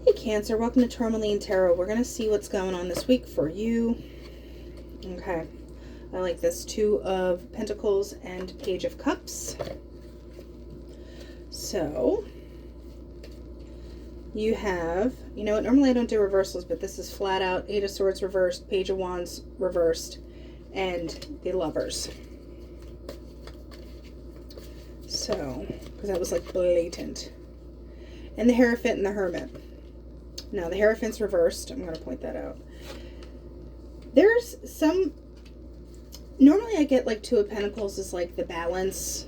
Hey Cancer, welcome to Tourmaline Tarot. We're going to see what's going on this week for you. Okay, I like this. Two of Pentacles and Page of Cups. So, you have, you know what, normally I don't do reversals, but this is flat out Eight of Swords reversed, Page of Wands reversed, and the Lovers. So, because that was like blatant. And the Hierophant and the Hermit. Now, the Hierophant's reversed. I'm going to point that out. There's some... Normally, I get, like, Two of Pentacles is, like, the balance.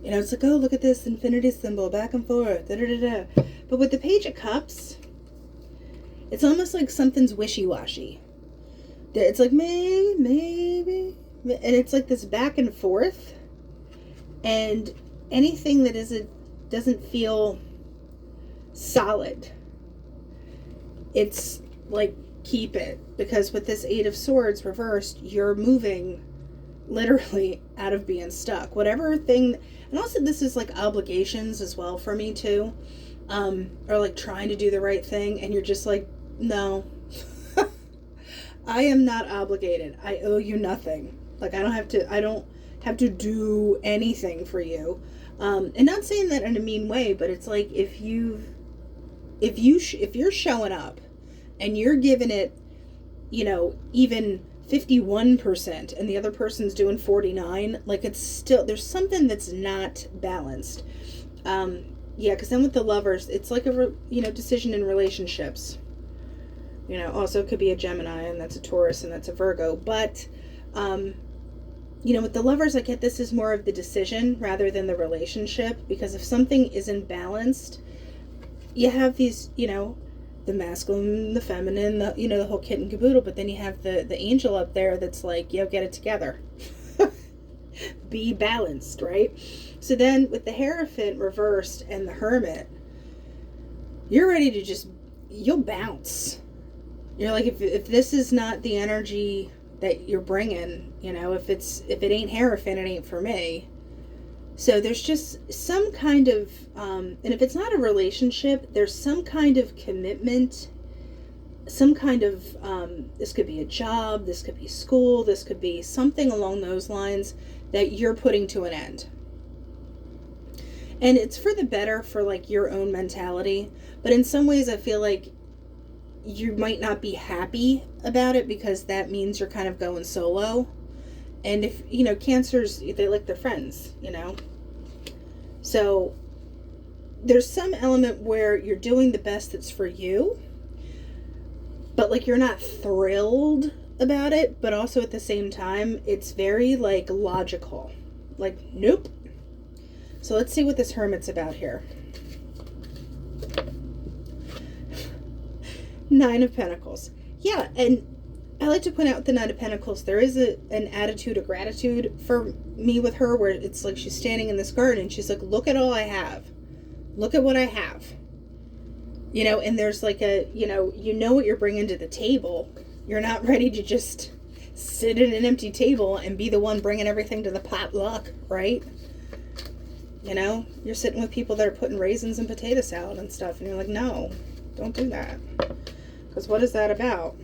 You know, it's like, oh, look at this infinity symbol, back and forth, da-da-da-da. But with the Page of Cups, it's almost like something's wishy-washy. It's like, maybe. And it's like this back and forth. And anything that doesn't feel solid, it's like, keep it, because with this Eight of Swords reversed, you're moving literally out of being stuck. Whatever thing, and also this is like obligations as well for me too, or like trying to do the right thing, and you're just like, no, I am not obligated. I owe you nothing. Like, I don't have to do anything for you. And not saying that in a mean way, but it's like, if you're showing up and you're giving it, you know, even 51% and the other person's doing 49, like, it's still, there's something that's not balanced. Yeah, because then with the Lovers, it's like a decision in relationships. You know, also it could be a Gemini, and that's a Taurus, and that's a Virgo. But, you know, with the Lovers, I get this is more of the decision rather than the relationship, because if something isn't balanced, you have these, you know, the masculine, the feminine, the whole kit and caboodle, but then you have the angel up there that's like, yo, get it together. Be balanced, right? So then with the Hierophant reversed and the Hermit, you're ready to you'll bounce. You're like, if this is not the energy that you're bringing, you know, if it ain't Hierophant, it ain't for me. So there's just some kind of, and if it's not a relationship, there's some kind of commitment, some kind of, this could be a job, this could be school, this could be something along those lines that you're putting to an end. And it's for the better, for like your own mentality. But in some ways I feel like you might not be happy about it, because that means you're kind of going solo. And if, you know, Cancers, they like their friends, you know. So there's some element where you're doing the best that's for you, but like you're not thrilled about it, but also at the same time, it's very like logical. Like, nope. So let's see what this Hermit's about here. Nine of Pentacles. Yeah, and I like to point out with the Nine of Pentacles, there is an attitude of gratitude for me with her, where it's like she's standing in this garden and she's like, look at all I have. Look at what I have. You know, and there's like you know what you're bringing to the table. You're not ready to just sit at an empty table and be the one bringing everything to the potluck, right? You know, you're sitting with people that are putting raisins in potato salad and stuff, and you're like, no, don't do that. Because what is that about?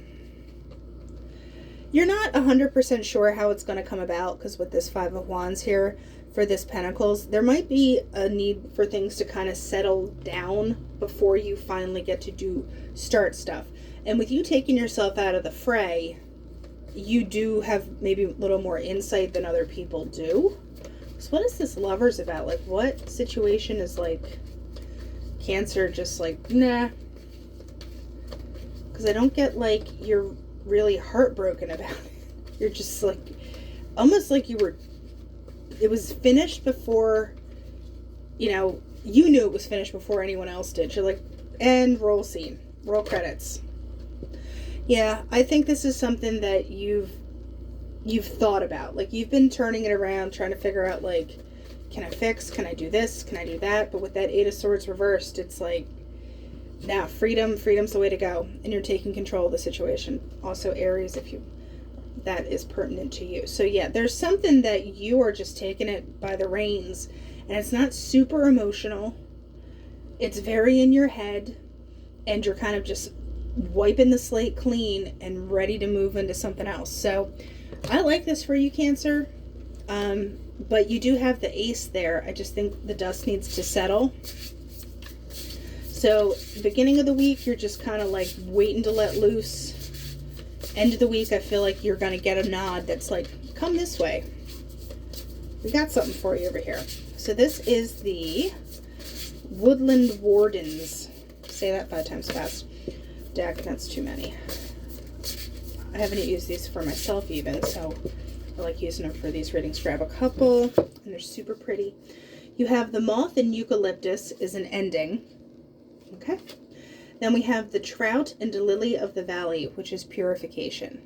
You're not 100% sure how it's going to come about, because with this Five of Wands here, for this Pentacles, there might be a need for things to kind of settle down before you finally get to start stuff. And with you taking yourself out of the fray, you do have maybe a little more insight than other people do. So what is this Lovers about? Like, what situation is like Cancer just like, nah? Because I don't get like you're really heartbroken about it. You're just like, almost like it was finished before, you know, you knew it was finished before anyone else did. You're like, and roll scene, roll credits. Yeah, I think this is something that you've thought about. Like, you've been turning it around, trying to figure out, like, can I fix, can I do this, can I do that? But with that Eight of Swords reversed, it's like, now, freedom's the way to go, and you're taking control of the situation. Also, Aries, that is pertinent to you. So yeah, there's something that you are just taking it by the reins, and it's not super emotional. It's very in your head, and you're kind of just wiping the slate clean and ready to move into something else. So I like this for you, Cancer. But you do have the Ace there. I just think the dust needs to settle. So beginning of the week, you're just kind of like waiting to let loose. End of the week, I feel like you're going to get a nod that's like, come this way. We got something for you over here. So this is the Woodland Wardens. Say that 5 times fast. Deck, that's too many. I haven't used these for myself even, so I like using them for these readings. Grab a couple, and they're super pretty. You have the Moth and Eucalyptus is an ending. Okay. Then we have the Trout and the Lily of the Valley, which is purification.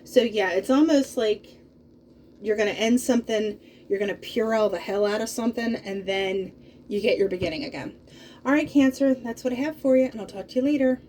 So yeah, it's almost like you're going to end something, you're going to Purell the hell out of something, and then you get your beginning again. All right, Cancer, that's what I have for you, and I'll talk to you later.